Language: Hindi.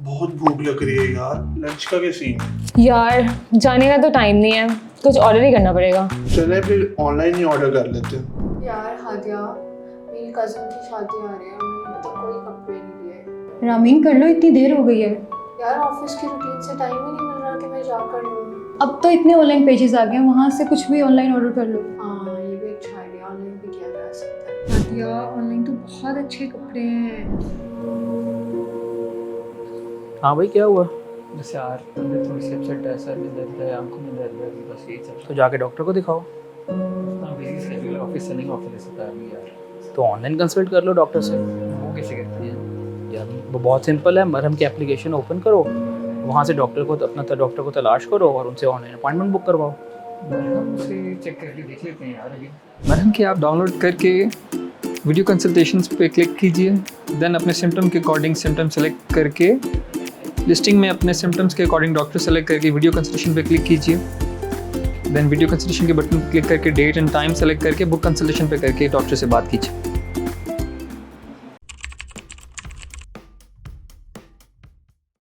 बहुत भूख लग रही है यार, लंच का क्या सीन है? यार जाने का तो टाइम नहीं है, कुछ ऑर्डर ही करना पड़ेगा। चले फिर ऑनलाइन ही ऑर्डर कर लेते हैं। यार हादिया, मेरी कज़न की शादी आ रही है, मैंने अभी तक कोई कपड़े नहीं लिए। रामीन कर लो, इतनी देर हो गई है। यार ऑफिस की रूटीन से टाइम ही नहीं मिल रहा कि मैं जा कर लूँ। अब तो इतने ऑनलाइन पेजेस आ गए हैं, वहाँ से कुछ भी ऑनलाइन ऑर्डर कर लो। हाँ ये भी अच्छा आइडिया, ऑनलाइन भी किया जा सकता है। हादिया, ऑनलाइन तो बहुत अच्छे कपड़े हैं। हाँ भाई क्या हुआ? बस यार तबीयत थोड़ी सी अपसेट है, सर में दर्द है, आंखों में दर्द है, बस यही सब। तो जाके डॉक्टर को दिखाओ। इतना बिजी शेड्यूल है, ऑफिस से नहीं ऑफिस होता है अभी यार। तो ऑनलाइन कंसल्ट कर लो डॉक्टर से। वो कैसे करती है? यार वो बहुत सिंपल है, मरहम की एप्लीकेशन ओपन करो, वहाँ से डॉक्टर को तलाश करो और उनसे ऑनलाइन अपॉइंटमेंट बुक करवाओ। हम उसे चेक करके देख लेते हैं यार अभी। मरहम की आप डाउनलोड करके वीडियो कंसल्टेशंस पे क्लिक कीजिए, देन अपने सिम्टम के अकॉर्डिंग सिम्टम सेलेक्ट करके लिस्टिंग में अपने सिम्टम्स के अकॉर्डिंग डॉक्टर सेलेक्ट करके वीडियो कंसल्टेशन पे क्लिक कीजिए, देन वीडियो कंसल्टेशन के बटन क्लिक करके डेट एंड टाइम सेलेक्ट करके बुक कंसल्टेशन पे करके डॉक्टर से बात कीजिए।